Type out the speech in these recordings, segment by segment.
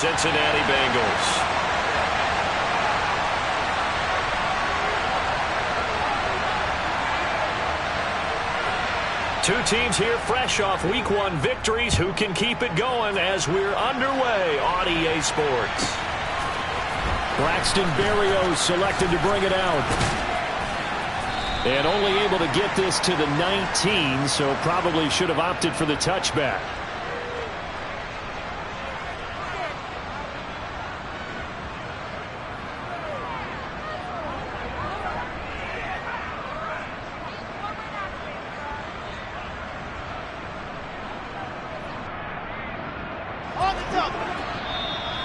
Cincinnati Bengals. Two teams here fresh off Week 1 victories. Who can keep it going as we're underway on EA Sports? Braxton Berrios selected to bring it out. And only able to get this to the 19, so probably should have opted for the touchback.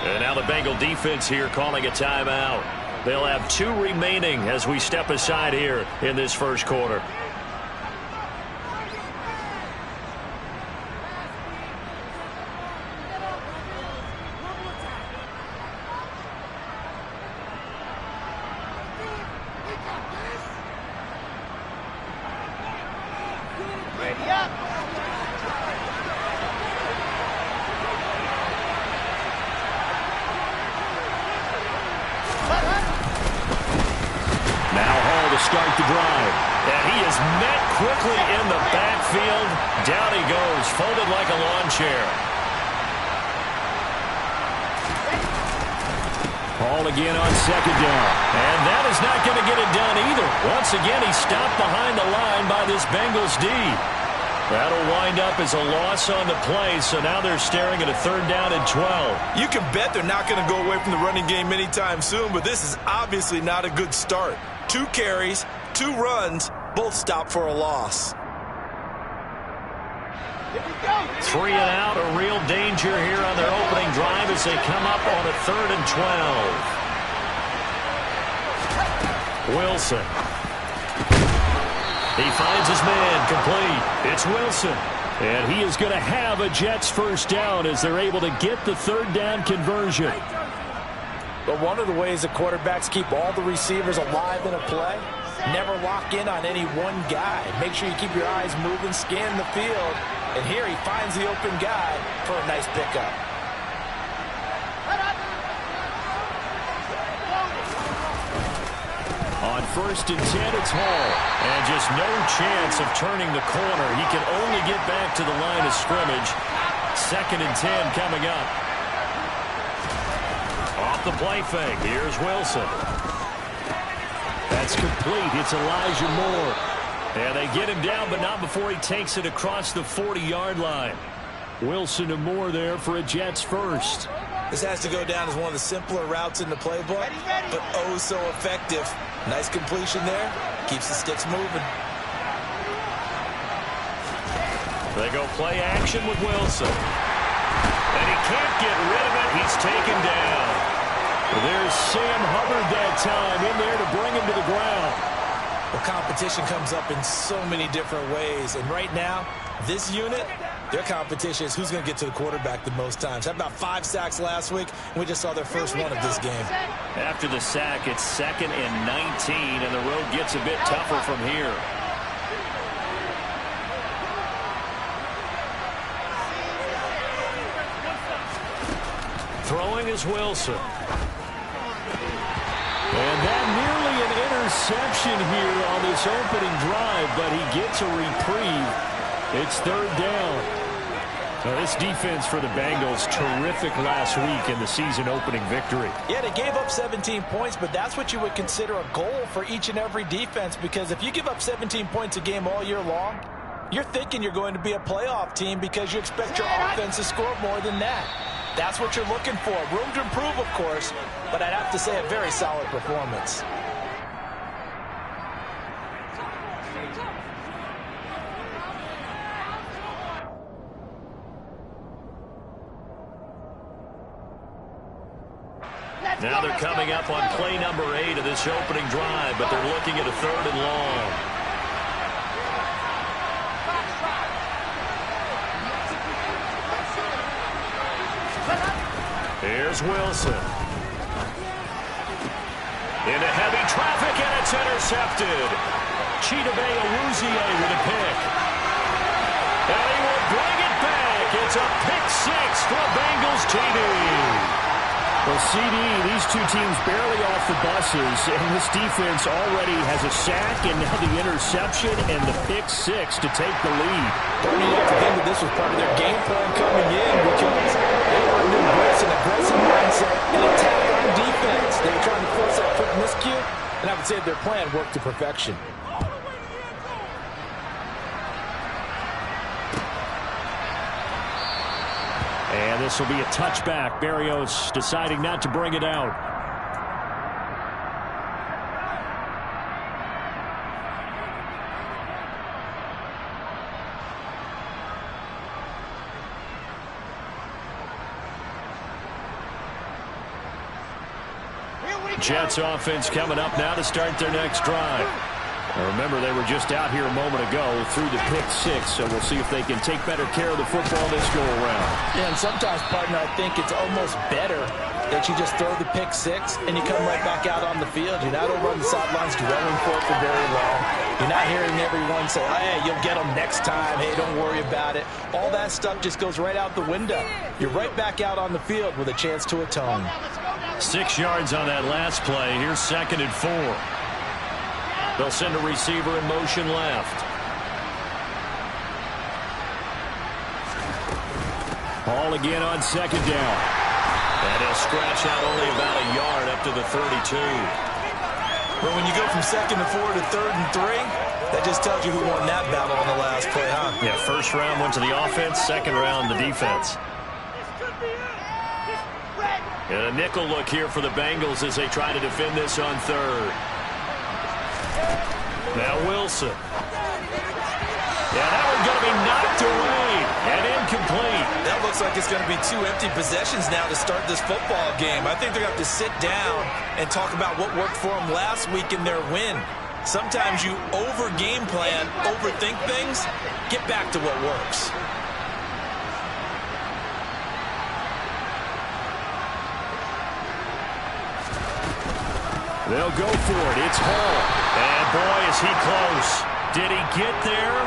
And now the Bengal defense here calling a timeout. They'll have 2 remaining as we step aside here in this first quarter. Ready up. Start the drive. And he is met quickly in the backfield. Down he goes, folded like a lawn chair. Ball again on second down. And that is not going to get it done either. Once again, he stopped behind the line by this Bengals D. That'll wind up as a loss on the play, so now they're staring at a 3rd down and 12. You can bet they're not going to go away from the running game anytime soon, but this is obviously not a good start. 2 carries, 2 runs, both stopped for a loss. 3 and out, a real danger here on their opening drive as they come up on a 3rd and 12. Wilson. He finds his man, complete. It's Wilson. And he is going to have a Jets first down as they're able to get the 3rd down conversion. But one of the ways that quarterbacks keep all the receivers alive in a play, never lock in on any one guy. Make sure you keep your eyes moving, scan the field. And here he finds the open guy for a nice pickup. On 1st and 10, it's Hall. And just no chance of turning the corner. He can only get back to the line of scrimmage. 2nd and 10 coming up. Off the play fake. Here's Wilson. That's complete. It's Elijah Moore. And they get him down, but not before he takes it across the 40-yard line. Wilson and Moore there for a Jets first. This has to go down as one of the simpler routes in the playbook, but oh so effective. Nice completion there. Keeps the sticks moving. They go play action with Wilson. And he can't get rid of it. He's taken down. There's Sam Hubbard that time in there to bring him to the ground. Well, competition comes up in so many different ways. And right now, this unit, their competition is who's going to get to the quarterback the most times. Had about 5 sacks last week, and we just saw their first one of this game. After the sack, it's 2nd and 19, and the road gets a bit tougher from here. Throwing is Wilson. And that nearly an interception here on this opening drive, but he gets a reprieve. It's 3rd down. Now this defense for the Bengals, terrific last week in the season-opening victory. Yeah, they gave up 17 points, but that's what you would consider a goal for each and every defense, because if you give up 17 points a game all year long, you're thinking you're going to be a playoff team because you expect your offense to score more than that. That's what you're looking for. Room to improve, of course, but I'd have to say a very solid performance. Now they're coming up on play number 8 of this opening drive, but they're looking at a 3rd and long. Here's Wilson. Into heavy traffic, and it's intercepted. Chidobe Awuzie with a pick. And he will bring it back. It's a pick 6 for Bengals TD. Well, CD, these two teams barely off the buses, and this defense already has a sack and now the interception and the pick six to take the lead. Don't you have to think that this was part of their game plan coming in because they wanted to embrace an aggressive mindset and attack on defense. They were trying to force that quick miscue, and I would say their plan worked to perfection. And this will be a touchback. Berrios deciding not to bring it out. Jets offense coming up now to start their next drive. Now remember, they were just out here a moment ago through the pick six, so we'll see if they can take better care of the football this go-around. Yeah, and sometimes, partner, I think it's almost better that you just throw the pick six and you come right back out on the field. You're not over on the sidelines dwelling for it for very long. You're not hearing everyone say, hey, you'll get them next time. Hey, don't worry about it. All that stuff just goes right out the window. You're right back out on the field with a chance to atone. 6 yards on that last play. Here's 2nd and 4. They'll send a receiver in motion left. Ball again on 2nd down. And he'll scratch out only about a yard up to the 32. But when you go from 2nd and 4 to 3rd and 3, that just tells you who won that battle on the last play, huh? Yeah, first round went to the offense, second round the defense. And a nickel look here for the Bengals as they try to defend this on 3rd. Now Wilson. Yeah, that one's going to be knocked away and incomplete. That looks like it's going to be 2 empty possessions now to start this football game. I think they're going to have to sit down and talk about what worked for them last week in their win. Sometimes you over-game plan, overthink things, get back to what works. They'll go for it. It's Hall. And boy, is he close. Did he get there?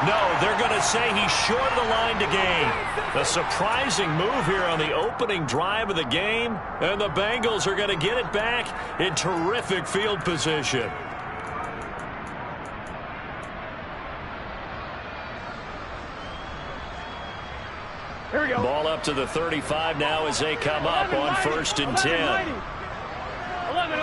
No, they're going to say he's short of the line to gain. A surprising move here on the opening drive of the game. And the Bengals are going to get it back in terrific field position. Here we go. Ball up to the 35 now as they come up on 1st and 10. 11.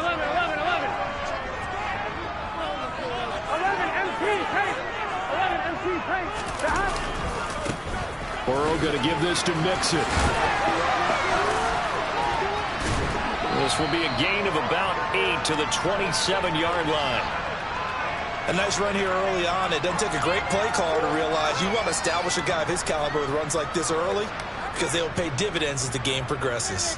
Burrow going to give this to Mixon. This will be a gain of about 8 to the 27-yard line. A nice run here early on. It doesn't take a great play caller to realize you want to establish a guy of his caliber with runs like this early because they will pay dividends as the game progresses.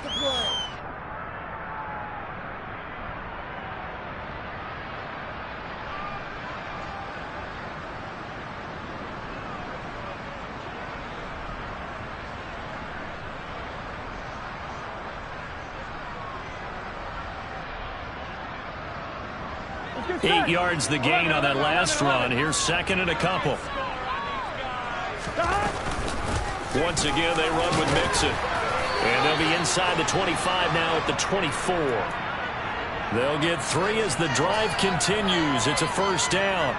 Eight yards the gain on that last run. Here's 2nd and a couple. Once again, they run with Mixon. And they'll be inside the 25 now at the 24. They'll get 3 as the drive continues. It's a 1st down.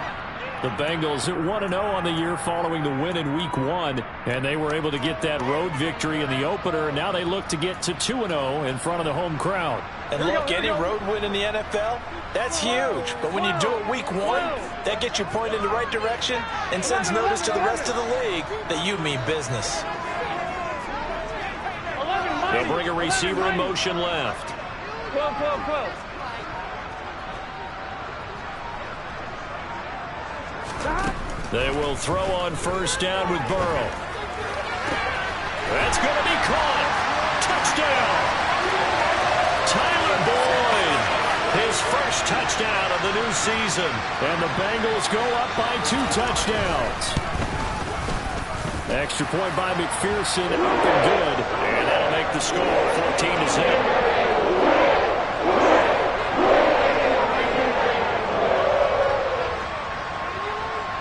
The Bengals at 1-0 on the year following the win in Week 1. And they were able to get that road victory in the opener. Now they look to get to 2-0 in front of the home crowd. And look, any road win in the NFL, that's huge. But when you do it Week 1, that gets you pointed in the right direction and sends notice to the rest of the league that you mean business. They'll bring a receiver in motion left. 12. They will throw on 1st down with Burrow. That's going to be caught. Touchdown. Tyler Boyd, his first touchdown of the new season. And the Bengals go up by 2 touchdowns. Extra point by McPherson, up and good. And that'll make the score 14-0.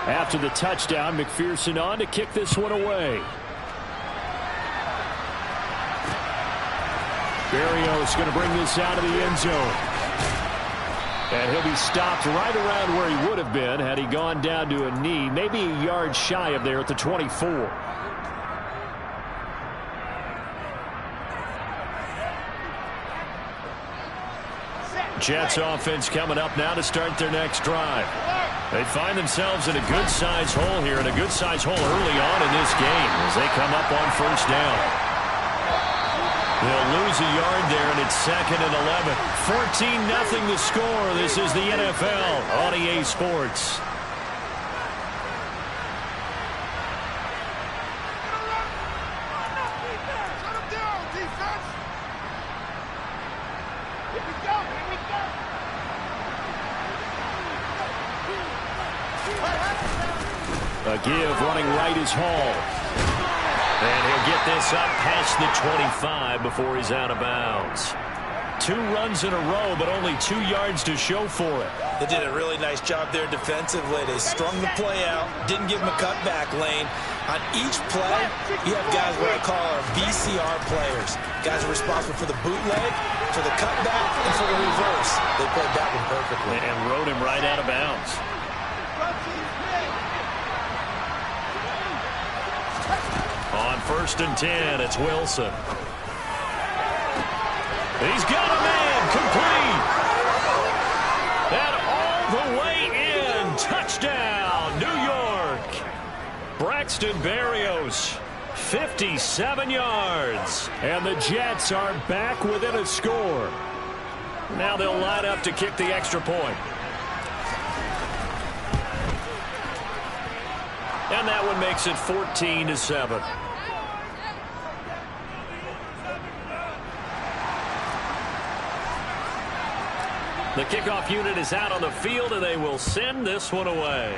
After the touchdown, McPherson on to kick this one away. Berrios going to bring this out of the end zone. And he'll be stopped right around where he would have been had he gone down to a knee, maybe a yard shy of there at the 24. Jets offense coming up now to start their next drive. They find themselves in a good-sized hole here, and a good-sized hole early on in this game as they come up on first down. They'll lose a yard there, and it's 2nd and 11. 14-0 the score. This is the NFL on EA Sports. A give running right is Hall. And he'll get this up past the 25 before he's out of bounds. 2 runs in a row, but only 2 yards to show for it. They did a really nice job there defensively. They strung the play out, didn't give him a cutback lane. On each play, you have guys what I call our VCR players. Guys are responsible for the bootleg, for the cutback, and for the reverse. They played that one perfectly. And rode him right out of bounds. On 1st and 10, it's Wilson. He's got a man complete. And all the way in. Touchdown, New York. Braxton Berrios, 57 yards. And the Jets are back within a score. Now they'll line up to kick the extra point. And that one makes it 14-7. The kickoff unit is out on the field, and they will send this one away.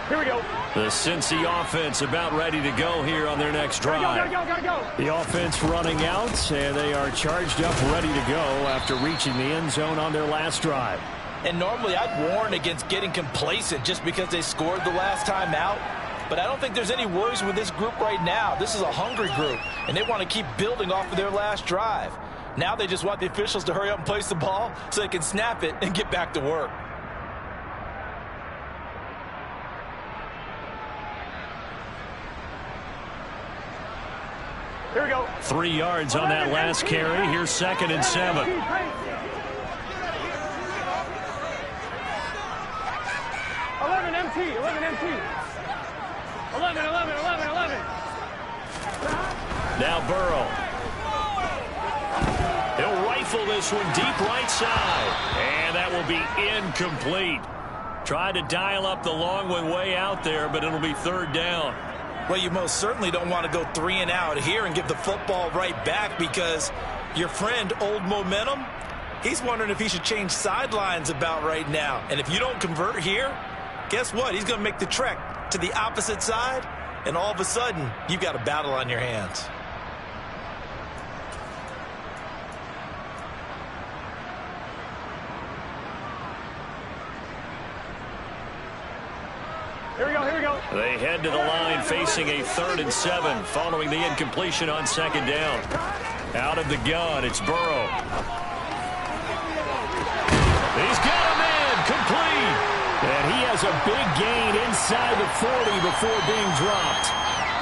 Here we go. The Cincy offense about ready to go here on their next drive. Gotta go. The offense running out, and they are charged up, ready to go after reaching the end zone on their last drive. And normally I'd warn against getting complacent just because they scored the last time out. But I don't think there's any worries with this group right now. This is a hungry group, and they want to keep building off of their last drive. Now they just want the officials to hurry up and place the ball so they can snap it and get back to work. Here we go. 3 yards on that last carry. Here's 2nd and 7. 11 MT. 11. Now Burrow. He'll rifle this one deep right side. And that will be incomplete. Tried to dial up the long one way out there, but it'll be 3rd down. Well, you most certainly don't want to go 3 and out here and give the football right back, because your friend, Old Momentum, he's wondering if he should change sidelines about right now. And if you don't convert here, guess what? He's going to make the trek to the opposite side, and all of a sudden, you've got a battle on your hands. Here we go. They head to the line facing a 3rd and 7 following the incompletion on 2nd down. Out of the gun, it's Burrow. He's got a man complete. And he has a big gain inside the 40 before being dropped.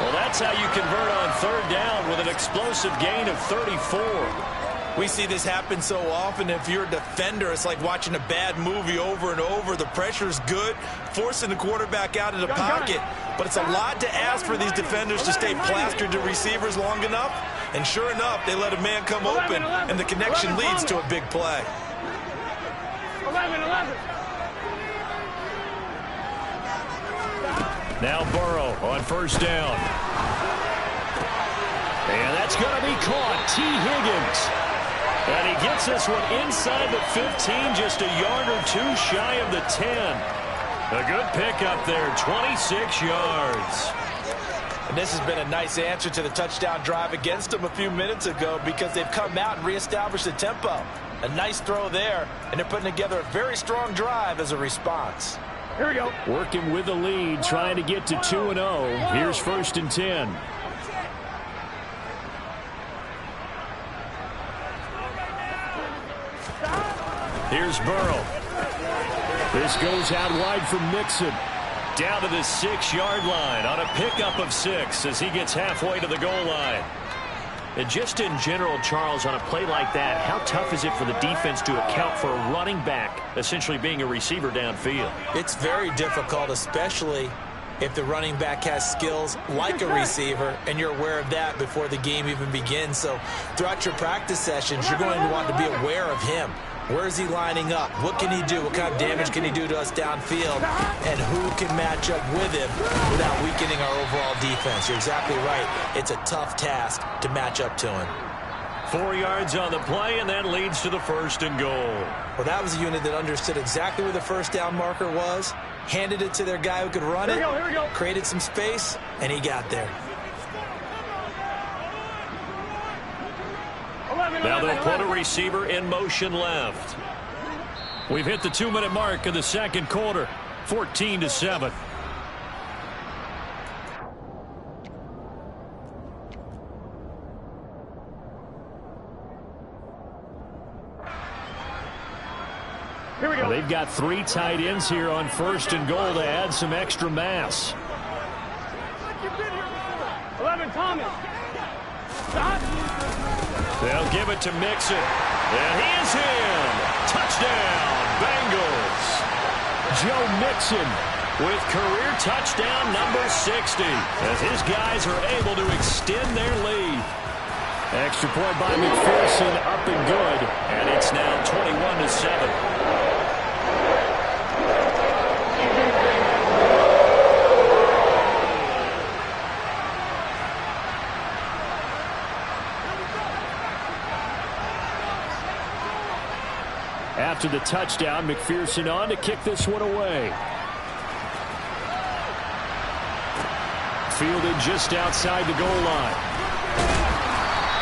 Well, that's how you convert on 3rd down with an explosive gain of 34. We see this happen so often. If you're a defender, it's like watching a bad movie over and over. The pressure's good, forcing the quarterback out of the pocket. But it's a lot to ask for these defenders to stay plastered to receivers long enough. And sure enough, they let a man come open, and the connection leads to a big play. 11. Now Burrow on 1st down. And that's going to be caught. T. Higgins. And he gets this one inside the 15, just a yard or two shy of the 10. A good pickup there, 26 yards. And this has been a nice answer to the touchdown drive against them a few minutes ago because they've come out and reestablished the tempo. A nice throw there, and they're putting together a very strong drive as a response. Here we go. Working with the lead, trying to get to 2-0. Here's 1st and 10. Here's Burrow. This goes out wide for Mixon. Down to the 6-yard line on a pickup of 6 as he gets halfway to the goal line. And just in general, Charles, on a play like that, how tough is it for the defense to account for a running back essentially being a receiver downfield? It's very difficult, especially if the running back has skills like a receiver, and you're aware of that before the game even begins. So throughout your practice sessions, you're going to want to be aware of him. Where is he lining up? What can he do? What kind of damage can he do to us downfield? And who can match up with him without weakening our overall defense? You're exactly right. It's a tough task to match up to him. 4 yards on the play, and that leads to the 1st and goal. Well, that was a unit that understood exactly where the first down marker was, handed it to their guy who could run it, Here we go. created some space, and he got there. Now they'll put a receiver in motion left. We've hit the 2-minute mark in the second quarter. 14-7. Here we go. They've got 3 tight ends here on 1st and goal to add some extra mass. 11, Thomas. Stop. They'll give it to Mixon. And he is in. Touchdown, Bengals. Joe Mixon With career touchdown number 60. As his guys are able to extend their lead. Extra point by McPherson, up and good. And it's now 21-7. After the touchdown, McPherson on to kick this one away. Fielded just outside the goal line.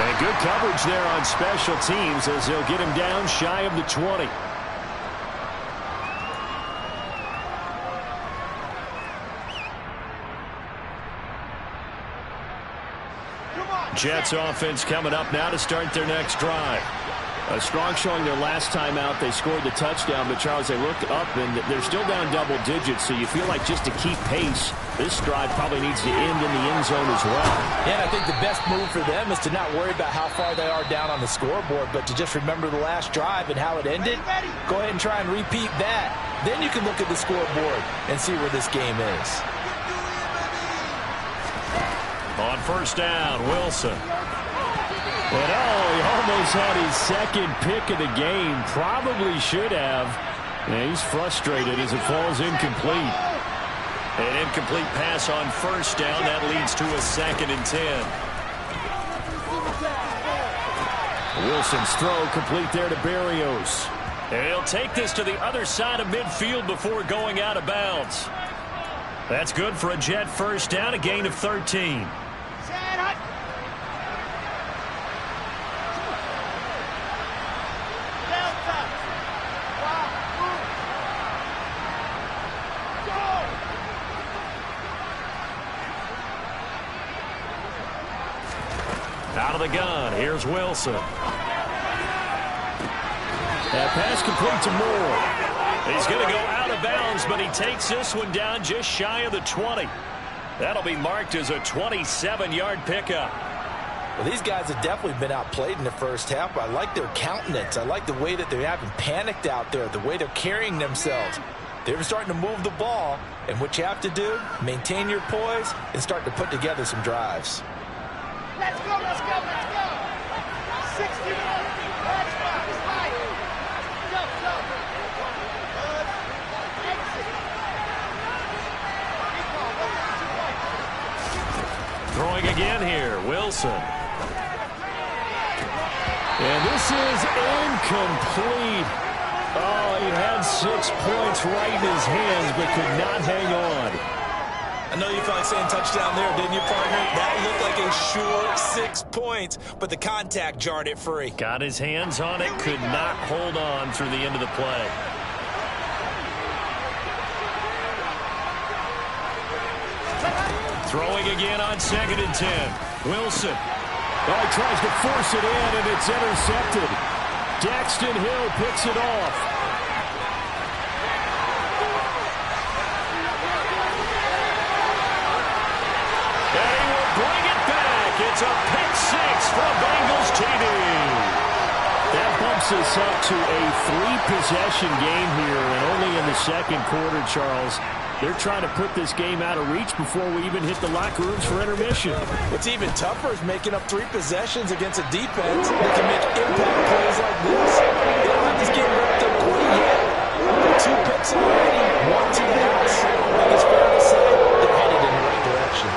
And good coverage there on special teams as they'll get him down shy of the 20. Jets offense coming up now to start their next drive. A strong showing their last time out. They scored the touchdown, but Charles, they looked up and they're still down double digits, so you feel like just to keep pace, this drive probably needs to end in the end zone as well. Yeah, and I think the best move for them is to not worry about how far they are down on the scoreboard, but to just remember the last drive and how it ended. Go ahead and try and repeat that. Then you can look at the scoreboard and see where this game is. On first down, Wilson. But he almost had his second pick of the game. Probably should have. Yeah, he's frustrated as it falls incomplete. An incomplete pass on first down. That leads to a 2nd and 10. Wilson's throw complete there to Berrios. And he'll take this to the other side of midfield before going out of bounds. That's good for a Jet first down, a gain of 13. Out of the gun, here's Wilson. That pass complete to Moore. He's going to go out of bounds, but he takes this one down just shy of the 20. That'll be marked as a 27-yard pickup. Well, these guys have definitely been outplayed in the first half, but I like their countenance. I like the way that they haven't panicked out there, the way they're carrying themselves. They're starting to move the ball, and what you have to do, maintain your poise and start to put together some drives. Let's go, let's go, let's go. 60 minutes. Let's go. Go, go. Throwing again here, Wilson. And this is incomplete. Oh, he had 6 points right in his hands, but could not hang on. I know you felt like saying touchdown there, didn't you, partner? That looked like a sure 6 points, but the contact jarred it free. Got his hands on it, could not hold on through the end of the play. Throwing again on 2nd and 10. Wilson. Oh, he tries to force it in, and it's intercepted. Daxton Hill picks it off. And he will bring it back. It's a pick 6 for Bengals TD. That bumps us up to a 3-possession game here, and only in the 2nd quarter, Charles. They're trying to put this game out of reach before we even hit the locker rooms for intermission. What's even tougher is making up 3 possessions against a defense that can make impact plays like this. They don't have this game wrapped up quite yet. But 2 picks already, 1 too pass. I think it's fair to say they're headed in the right direction.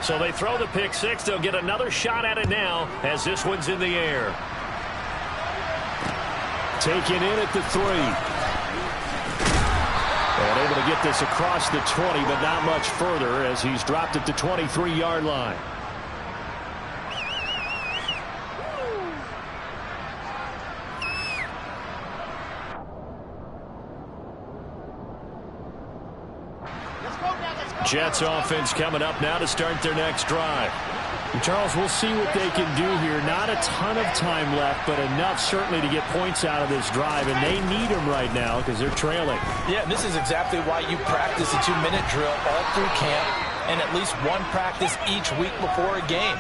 So they throw the pick 6. They'll get another shot at it now as this one's in the air. Taken in at the 3. And able to get this across the 20, but not much further as he's dropped at the 23-yard line. Jets offense coming up now to start their next drive. And Charles, we'll see what they can do here. Not a ton of time left, but enough certainly to get points out of this drive, and they need them right now because they're trailing. Yeah, and this is exactly why you practice a 2-minute drill all through camp and at least one practice each week before a game.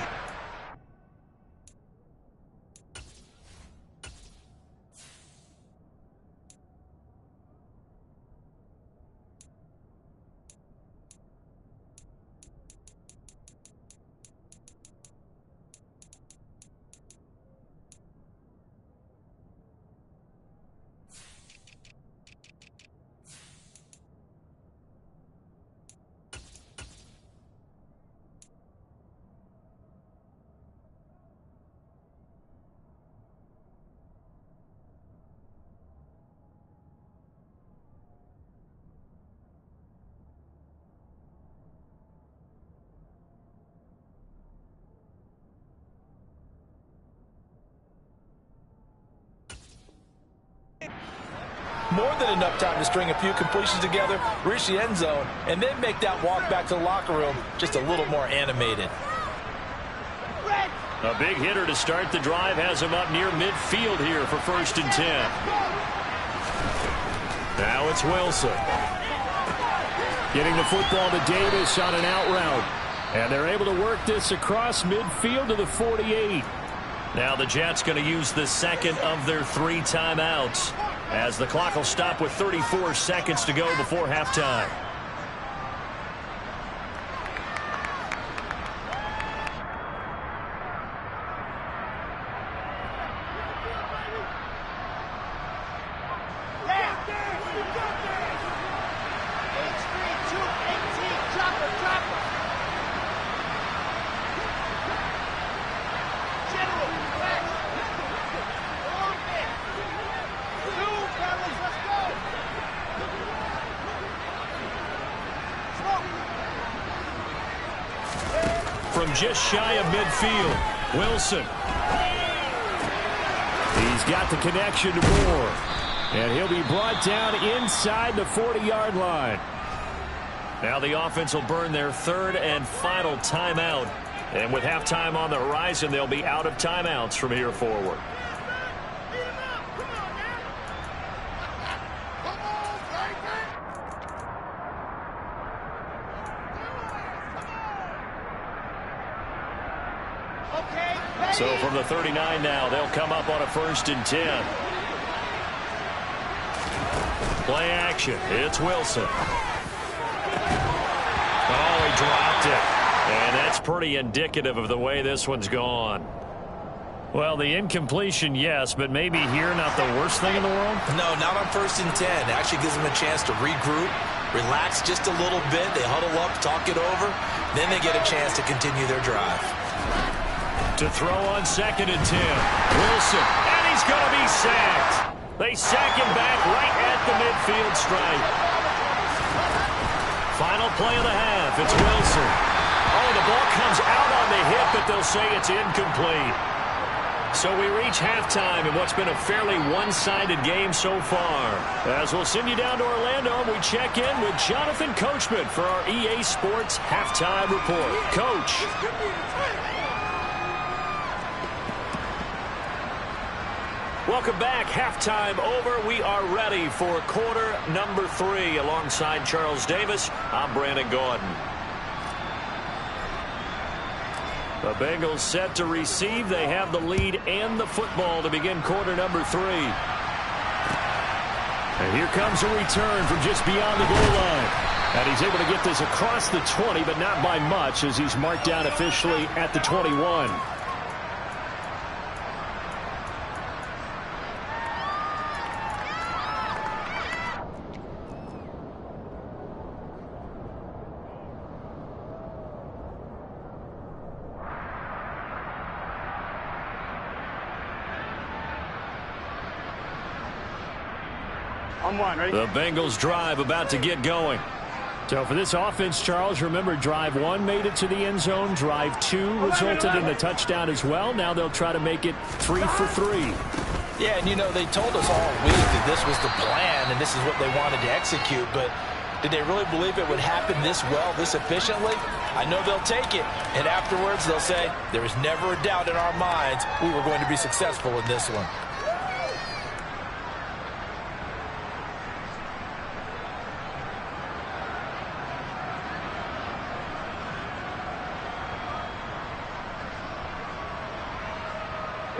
More than enough time to string a few completions together, reach the end zone, and then make that walk back to the locker room just a little more animated. A big hitter to start the drive has him up near midfield here for 1st and 10. Now it's Wilson. Getting the football to Davis on an out route. And they're able to work this across midfield to the 48. Now the Jets going to use the 2nd of their 3 timeouts, as the clock will stop with 34 seconds to go before halftime. From just shy of midfield, Wilson. He's got the connection to Moore. And he'll be brought down inside the 40-yard line. Now the offense will burn their 3rd and final timeout. And with halftime on the horizon, they'll be out of timeouts from here forward. So from the 39 now, they'll come up on a 1st and 10. Play action. It's Wilson. Oh, he dropped it. And that's pretty indicative of the way this one's gone. Well, the incompletion, yes, but maybe here not the worst thing in the world? No, not on 1st and 10. It actually gives them a chance to regroup, relax just a little bit. They huddle up, talk it over. Then they get a chance to continue their drive. To throw on 2nd and 10. Wilson, and he's going to be sacked. They sack him back right at the midfield stripe. Final play of the half. It's Wilson. Oh, the ball comes out on the hip, but they'll say it's incomplete. So we reach halftime in what's been a fairly one-sided game so far. As we'll send you down to Orlando, we check in with Jonathan Coachman for our EA Sports Halftime Report. Coach. Welcome back. Halftime over. We are ready for quarter number 3. Alongside Charles Davis, I'm Brandon Gordon. The Bengals set to receive. They have the lead and the football to begin quarter number 3. And here comes a return from just beyond the goal line. And he's able to get this across the 20, but not by much, as he's marked down officially at the 21. The Bengals drive about to get going. So for this offense, Charles, remember drive 1 made it to the end zone. Drive 2 resulted in a touchdown as well. Now they'll try to make it 3 for 3. Yeah, and you know, they told us all week that this was the plan and this is what they wanted to execute. But did they really believe it would happen this well, this efficiently? I know they'll take it. And afterwards they'll say, there was never a doubt in our minds we were going to be successful in this one.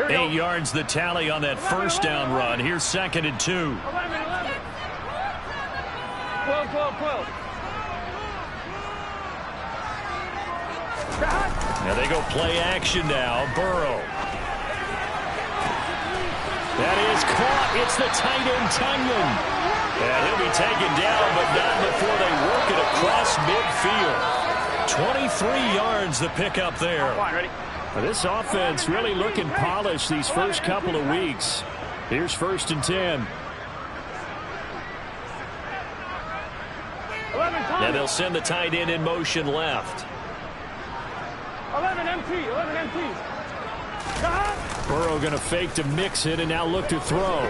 Eight yards the tally on that first down run. Here's 2nd and 2. 12. Now they go play action now. Burrow. That is caught. It's the tight end, Tunyon. And he'll be taken down, but not before they work it across midfield. 23 yards the pickup there. Come on, ready? This offense really looking polished these first couple of weeks. Here's 1st and 10. Now they'll send the tight end in motion left. 11 MT. Burrow going to fake to mix it and now look to throw.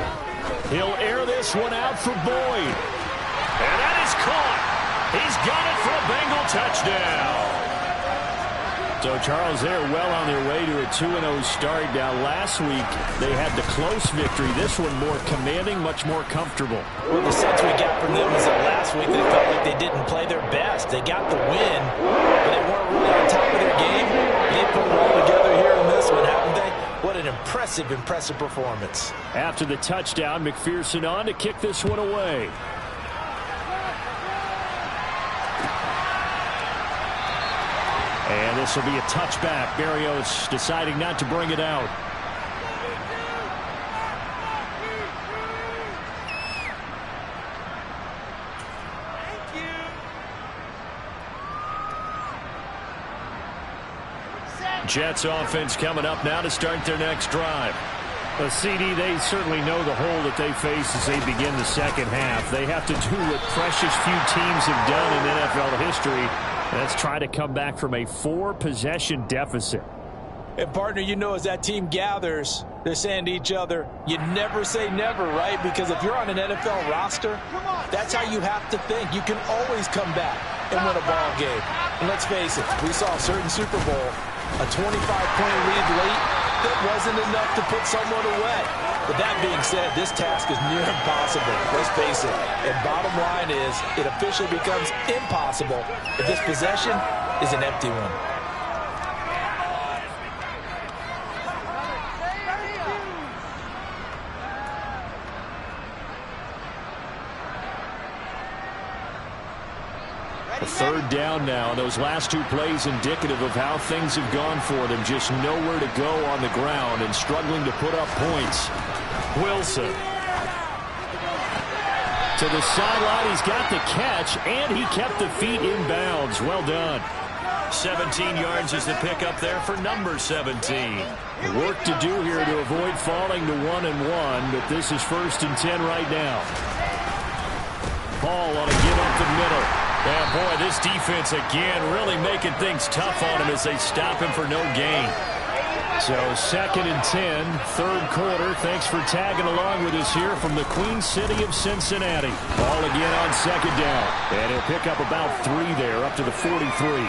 He'll air this one out for Boyd. And that is caught. He's got it for a Bengal touchdown. So, Charles, they're well on their way to a 2-0 start. Now, last week, they had the close victory. This one more commanding, much more comfortable. Well, the sense we got from them was that last week they felt like they didn't play their best. They got the win, but they weren't really on top of their game. They put it all together here in this one, haven't they? What an impressive performance. After the touchdown, McPherson on to kick this one away. And this will be a touchback. Berrios deciding not to bring it out. Jets offense coming up now to start their next drive. A CD, they certainly know the hole that they face as they begin the second half. They have to do what precious few teams have done in NFL history. Let's try to come back from a 4-possession deficit. And, partner, you know, as that team gathers, they're saying to each other, you never say never, right? Because if you're on an NFL roster, that's how you have to think. You can always come back and win a ball game. And let's face it, we saw a certain Super Bowl, a 25-point lead late, that wasn't enough to put someone away. But that being said, this task is near impossible. Let's face it. And bottom line is, it officially becomes impossible if this possession is an empty one. A 3rd down now. Those last 2 plays indicative of how things have gone for them. Just nowhere to go on the ground and struggling to put up points. Wilson. To the sideline, he's got the catch, and he kept the feet in bounds. Well done. 17 yards is the pickup there for number 17. Work to do here to avoid falling to 1-1, but this is 1st and 10 right now. Paul on a give up the middle. And boy, this defense again really making things tough on him as they stop him for no gain. So 2nd and 10, 3rd quarter. Thanks for tagging along with us here from the Queen City of Cincinnati. Ball again on 2nd down. And he'll pick up about 3 there, up to the 43.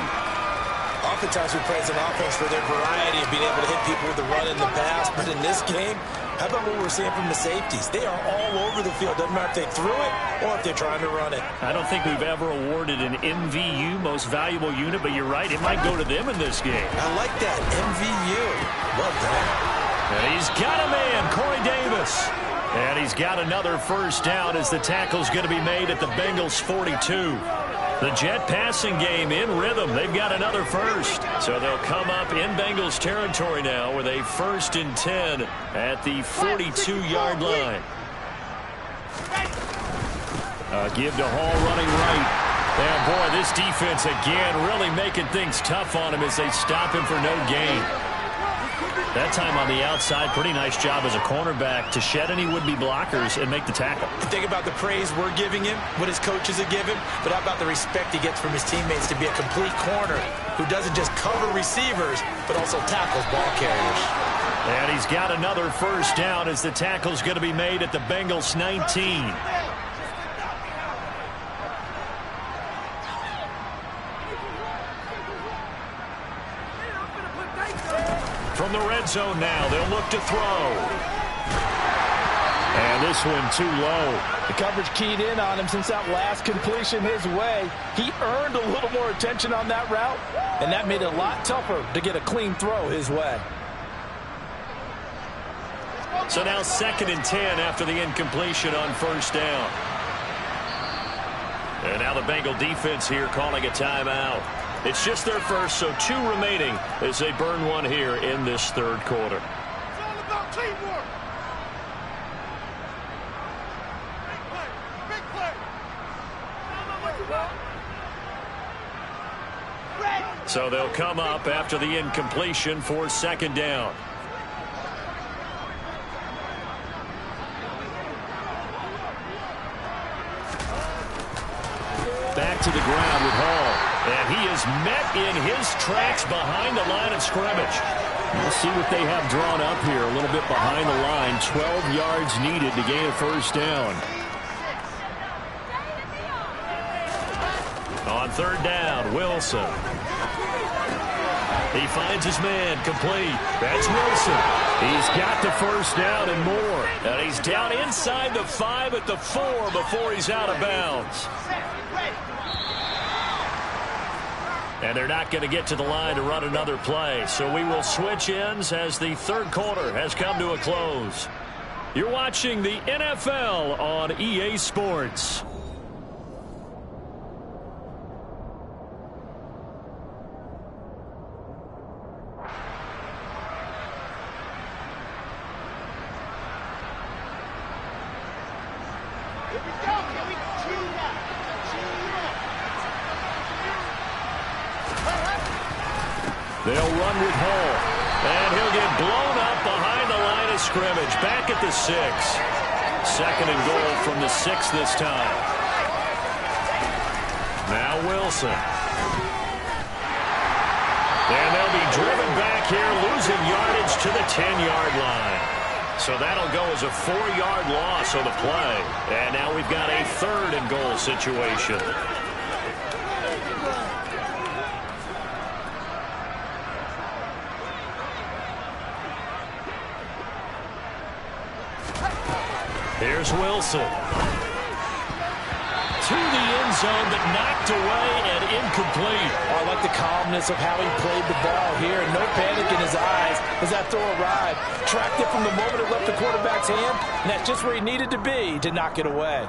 Oftentimes we praise an offense for their variety of being able to hit people with the run and the pass. But in this game, how about what we're seeing from the safeties? They are all over the field. Doesn't matter if they threw it or if they're trying to run it. I don't think we've ever awarded an MVU, most valuable unit, but you're right, it might go to them in this game. I like that, MVU. Well done. And he's got a man, Corey Davis. And he's got another 1st down as the tackle's going to be made at the Bengals' 42. The Jet passing game in rhythm. They've got another 1st. So they'll come up in Bengals territory now with a 1st and 10 at the 42-yard line. Give to Hall running right. And boy, this defense again really making things tough on him as they stop him for no gain. That time on the outside, pretty nice job as a cornerback to shed any would-be blockers and make the tackle. Think about the praise we're giving him, what his coaches are giving, but how about the respect he gets from his teammates to be a complete corner who doesn't just cover receivers, but also tackles ball carriers. And he's got another 1st down as the tackle's going to be made at the Bengals' 19. From the red zone now, they'll look to throw. And this one too low. The coverage keyed in on him since that last completion his way. He earned a little more attention on that route, and that made it a lot tougher to get a clean throw his way. So now 2nd and 10 after the incompletion on 1st down. And now the Bengal defense here calling a timeout. It's just their 1st, so 2 remaining as they burn one here in this 3rd quarter. It's all about teamwork. Big play. So they'll come up after the incompletion for 2nd down. Back to the ground with Hall. And he is met in his tracks behind the line of scrimmage. We'll see what they have drawn up here. A little bit behind the line. 12 yards needed to gain a 1st down. On 3rd down, Wilson. He finds his man, complete. That's Wilson. He's got the 1st down and more. And he's down inside the 5 at the 4 before he's out of bounds. And they're not going to get to the line to run another play. So we will switch ends as the 3rd quarter has come to a close. You're watching the NFL on EA Sports. Here we go. Here we cheer up. They'll run with Hall. And he'll get blown up behind the line of scrimmage. Back at the 6. 2nd and goal from the 6 this time. Now Wilson. And they'll be driven back here, losing yardage to the 10-yard line. So that'll go as a 4-yard loss on the play. And now we've got a 3rd and goal situation. Here's Wilson. To the end zone, but knocked away and incomplete. I like the calmness of how he played the ball here. No panic in his eyes as that throw arrived. Tracked it from the moment it left the quarterback's hand, and that's just where he needed to be to knock it away.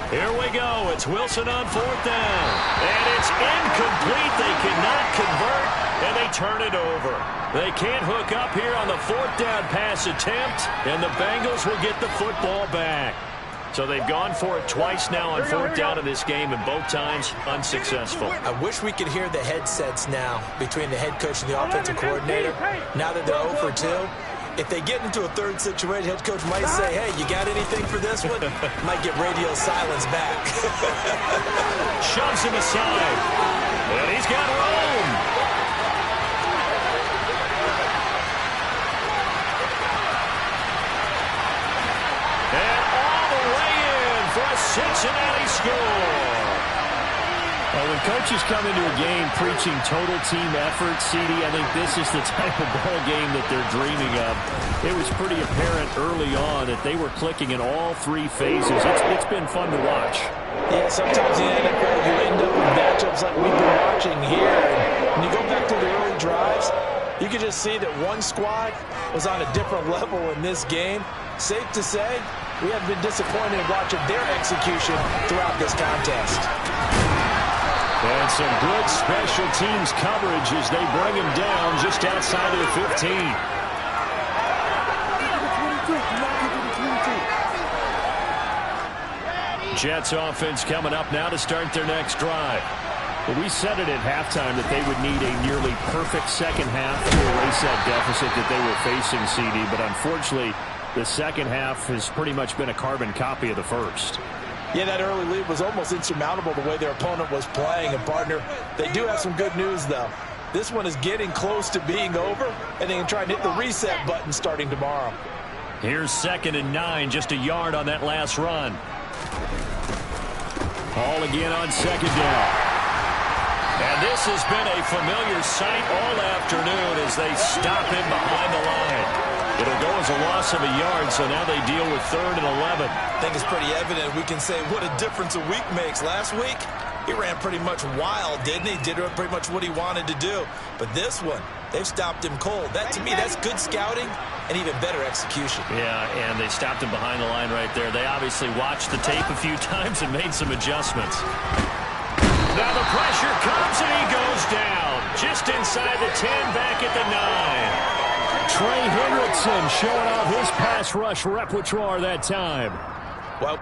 Here we go. It's Wilson on 4th down. And it's incomplete. They cannot convert, and they turn it over. They can't hook up here on the 4th down pass attempt, and the Bengals will get the football back. So they've gone for it twice now on 4th down in this game, and both times unsuccessful. I wish we could hear the headsets now between the head coach and the offensive coordinator. Now that they're 0 for 2. If they get into a third situation, head coach might say, hey, you got anything for this one? Might get radio silence back. Shoves him aside. And he's got room. And all the way in for a Cincinnati score. When coaches come into a game preaching total team effort, CD, I think this is the type of ball game that they're dreaming of. It was pretty apparent early on that they were clicking in all 3 phases. It's been fun to watch. Yeah, sometimes in the NFL you end up with matchups like we've been watching here. And when you go back to the early drives, you can just see that one squad was on a different level in this game. Safe to say, we have been disappointed watching their execution throughout this contest. And some good special teams coverage as they bring him down just outside of the 15. Jets offense coming up now to start their next drive. Well, we said it at halftime that they would need a nearly perfect second half to erase that deficit that they were facing, CD. But unfortunately, the second half has pretty much been a carbon copy of the first. Yeah, that early lead was almost insurmountable the way their opponent was playing. And, partner, they do have some good news, though. This one is getting close to being over, and they can try and hit the reset button starting tomorrow. Here's 2nd and 9, just a yard on that last run. Ball again on 2nd down. And this has been a familiar sight all afternoon as they stop him behind the line. It'll go as a loss of a yard, so now they deal with 3rd and 11. I think it's pretty evident. We can say what a difference a week makes. Last week, he ran pretty much wild, didn't he? Did pretty much what he wanted to do. But this one, they've stopped him cold. That, to me, that's good scouting and even better execution. Yeah, and they stopped him behind the line right there. They obviously watched the tape a few times and made some adjustments. Now the pressure comes, and he goes down. Just inside the 10, back at the 9. Trey Hendrickson showing off his pass rush repertoire that time. Well,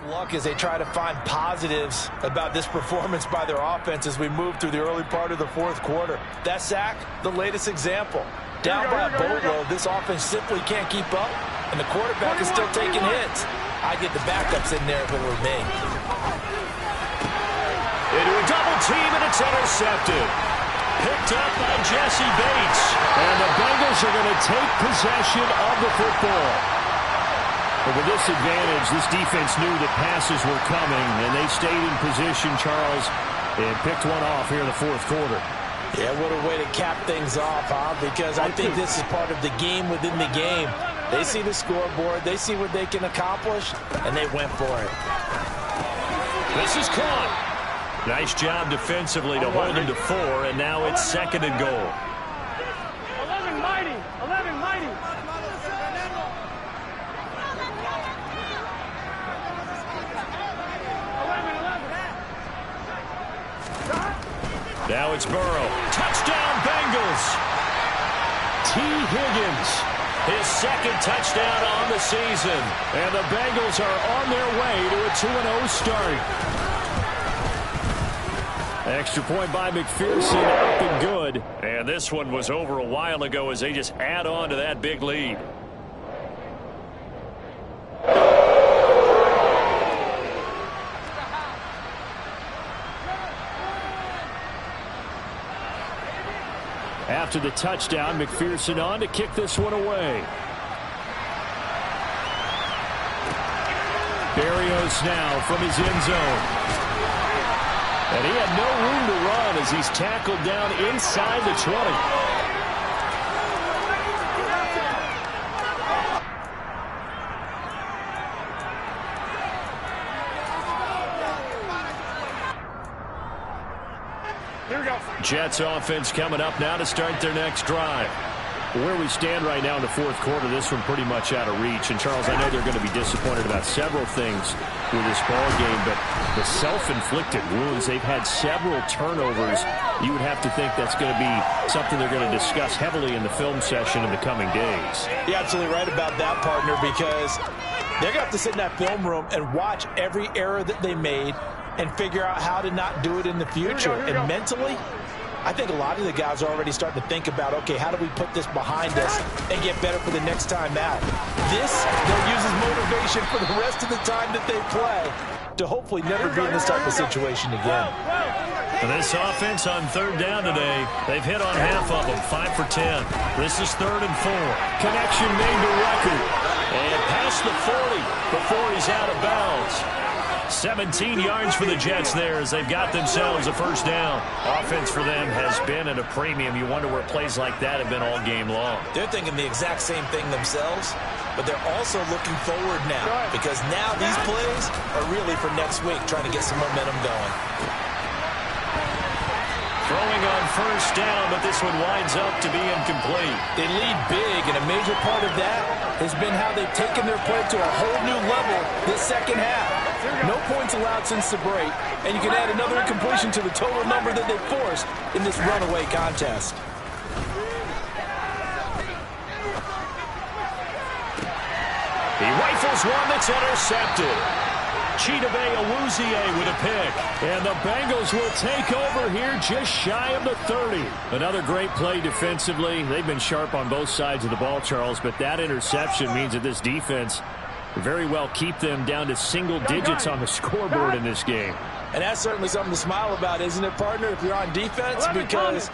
luck as they try to find positives about this performance by their offense as we move through the early part of the 4th quarter. That sack, the latest example. Down by a boatload, this offense simply can't keep up, and the quarterback is still taking hits. I'd get the backups in there if it were me. Into a double team, and it's intercepted. Picked up by Jesse Bates. And the Bengals are going to take possession of the football. But with this advantage, this defense knew that passes were coming, and they stayed in position, Charles, and picked one off here in the 4th quarter. Yeah, what a way to cap things off, huh? Because I think this is part of the game within the game. They see the scoreboard, they see what they can accomplish, and they went for it. This is caught. Nice job defensively to hold him to 4, and now it's 2nd and goal. 11 mighty, 11 mighty. Now it's Burrow. Touchdown, Bengals. T. Higgins. His 2nd touchdown on the season. And the Bengals are on their way to a 2-0 start. Extra point by McPherson, up and good. And this one was over a while ago as they just add on to that big lead. After the touchdown, McPherson on to kick this one away. Berrios now from his end zone. And he had no room to run as he's tackled down inside the 20. Here we go. Jets offense coming up now to start their next drive. Where we stand right now in the fourth quarter, this one pretty much out of reach. And, Charles, I know they're going to be disappointed about several things with this ball game, but the self-inflicted wounds, they've had several turnovers. You would have to think that's going to be something they're going to discuss heavily in the film session in the coming days. You're absolutely right about that, partner, because they're going to have to sit in that film room and watch every error that they made and figure out how to not do it in the future. And mentally, I think a lot of the guys are already starting to think about, okay, how do we put this behind us and get better for the next time out? This, they'll use as motivation for the rest of the time that they play to hopefully never be in this type of situation again. And this offense on third down today, they've hit on half of them, 5 for 10. This is 3rd and 4. Connection made to record. And past the 40 before he's out of bounds. 17 yards for the Jets there as they've got themselves a first down. Offense for them has been at a premium. You wonder where plays like that have been all game long. They're thinking the exact same thing themselves, but they're also looking forward now because now these plays are really for next week, trying to get some momentum going. Throwing on first down, but this one winds up to be incomplete. They lead big, and a major part of that has been how they've taken their play to a whole new level this second half. No points allowed since the break, and you can add another incompletion to the total number that they forced in this runaway contest. He rifles one that's intercepted. Chidobe with a pick. And the Bengals will take over here just shy of the 30. Another great play defensively. They've been sharp on both sides of the ball, Charles, but that interception means that this defense very well keep them down to single digits on the scoreboard in this game. And that's certainly something to smile about, isn't it, partner, if you're on defense? Because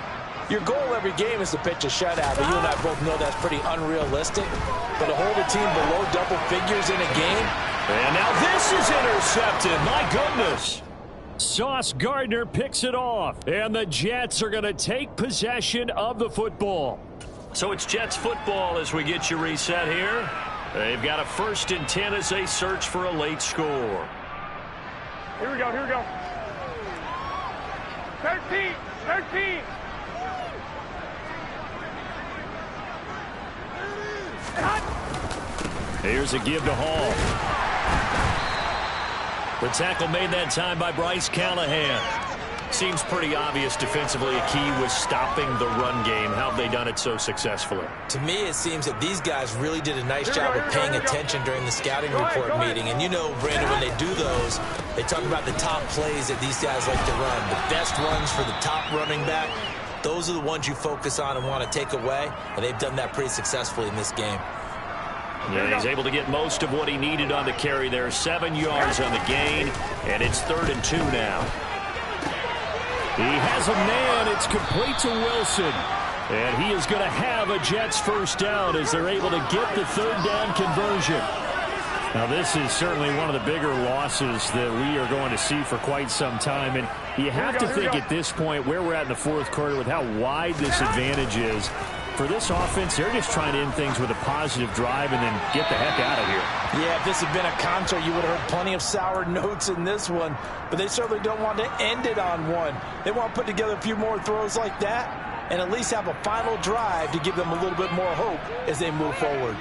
your goal every game is to pitch a shutout, but you and I both know that's pretty unrealistic. But to hold a team below double figures in a game. And now this is intercepted. My goodness. Sauce Gardner picks it off, and the Jets are going to take possession of the football. So it's Jets football as we get you reset here. They've got a 1st and 10 as they search for a late score. Here we go, here we go. 13, 13. Here's a give to Hall. The tackle made that time by Bryce Callahan. Seems pretty obvious defensively. A key was stopping the run game. How have they done it so successfully? To me, it seems that these guys really did a nice job of paying attention during the scouting report meeting. And you know, Brandon, when they do those, they talk about the top plays that these guys like to run. The best runs for the top running back. Those are the ones you focus on and want to take away. And they've done that pretty successfully in this game. Yeah, he's able to get most of what he needed on the carry there. 7 yards on the gain, and it's 3rd and 2 now. He has a man. It's complete to Wilson. And he is going to have a Jets first down as they're able to get the 3rd down conversion. Now, this is certainly one of the bigger losses that we are going to see for quite some time. And you have to think at this point where we're at in the fourth quarter with how wide this advantage is. For this offense, they're just trying to end things with a positive drive and then get the heck out of here. Yeah, if this had been a concert, you would have heard plenty of sour notes in this one. But they certainly don't want to end it on one. They want to put together a few more throws like that and at least have a final drive to give them a little bit more hope as they move forward.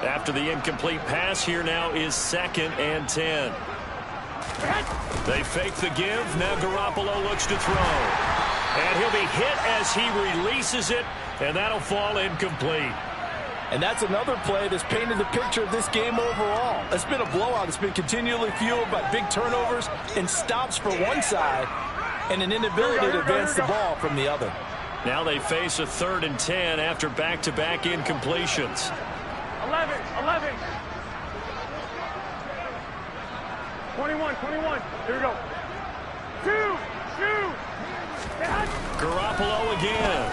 After the incomplete pass, here now is 2nd and 10. They fake the give. Now Garoppolo looks to throw. And he'll be hit as he releases it, and that'll fall incomplete. And that's another play that's painted the picture of this game overall. It's been a blowout. It's been continually fueled by big turnovers and stops for one side and an inability to advance the ball from the other. Now they face a 3rd and 10 after back-to-back incompletions. 11, 11. 21, 21. Here we go. 2. Garoppolo again.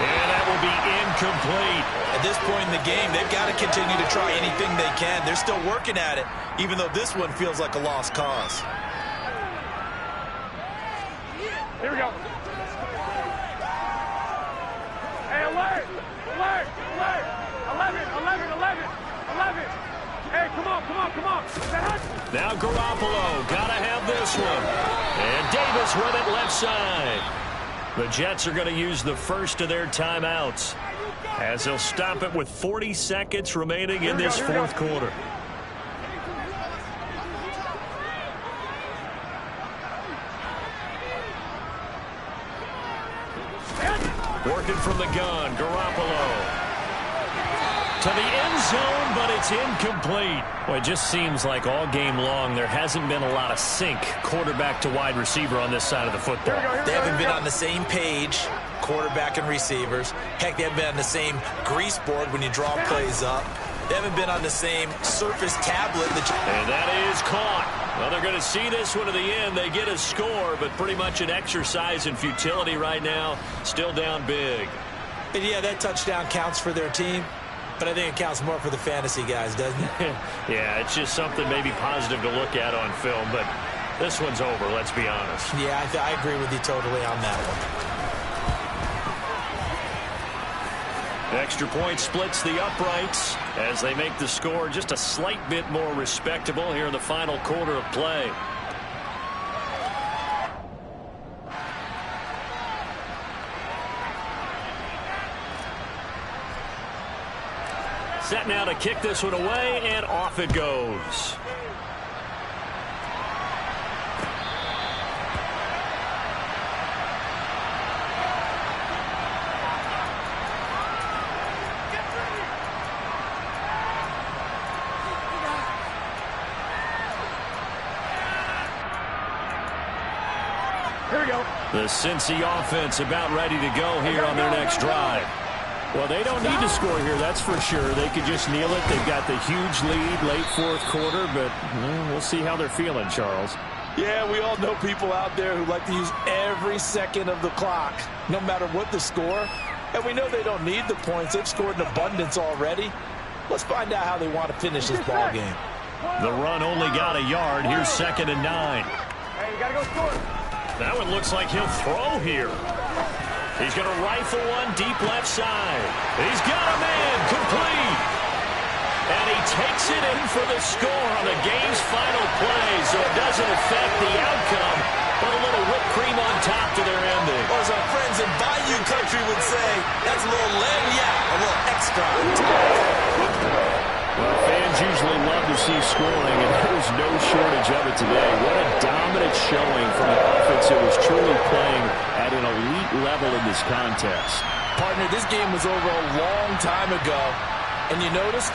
And that will be incomplete. At this point in the game, they've got to continue to try anything they can. They're still working at it, even though this one feels like a lost cause. Here we go. Hey, alert! Alert! Alert! 11, 11, 11, 11. Hey, come on, come on, come on. Now Garoppolo, gotta have this one. Jets with it left side. The Jets are going to use the first of their timeouts as they'll stop it with 40 seconds remaining in this fourth quarter. Working from the gun, Garoppolo. To the end zone, but it's incomplete. Well, it just seems like all game long there hasn't been a lot of sync quarterback to wide receiver on this side of the football. They haven't been on the same page, quarterback and receivers. Heck, they haven't been on the same grease board when you draw plays up. They haven't been on the same surface tablet. And that is caught. Well, they're going to see this one to the end. They get a score, but pretty much an exercise in futility right now. Still down big. And yeah, that touchdown counts for their team. But I think it counts more for the fantasy guys, doesn't it? Yeah, it's just something maybe positive to look at on film, but this one's over, let's be honest. Yeah, I agree with you totally on that one. Extra point splits the uprights as they make the score just a slight bit more respectable here in the final quarter of play. Set now to kick this one away, and off it goes. Here we go. The Cincy offense about ready to go here on their next drive. Well, they don't need to score here, that's for sure. They could just kneel it. They've got the huge lead late fourth quarter, but we'll see how they're feeling, Charles. Yeah, we all know people out there who like to use every second of the clock, no matter what the score. And we know they don't need the points. They've scored in abundance already. Let's find out how they want to finish this ball game. The run only got a yard. Here's 2nd and 9. Hey, you gotta go score. That one looks like he'll throw here. He's going to rifle one deep left side. He's got him in, complete. And he takes it in for the score on the game's final play, so it doesn't affect the outcome, but a little whipped cream on top to their ending. Or as our friends in Bayou Country would say, that's a little a little extra on top. Well, fans usually love to see scoring, and there's no shortage of it today. What a dominant showing from an offense that was truly playing at an elite level in this contest. Partner, this game was over a long time ago, and you noticed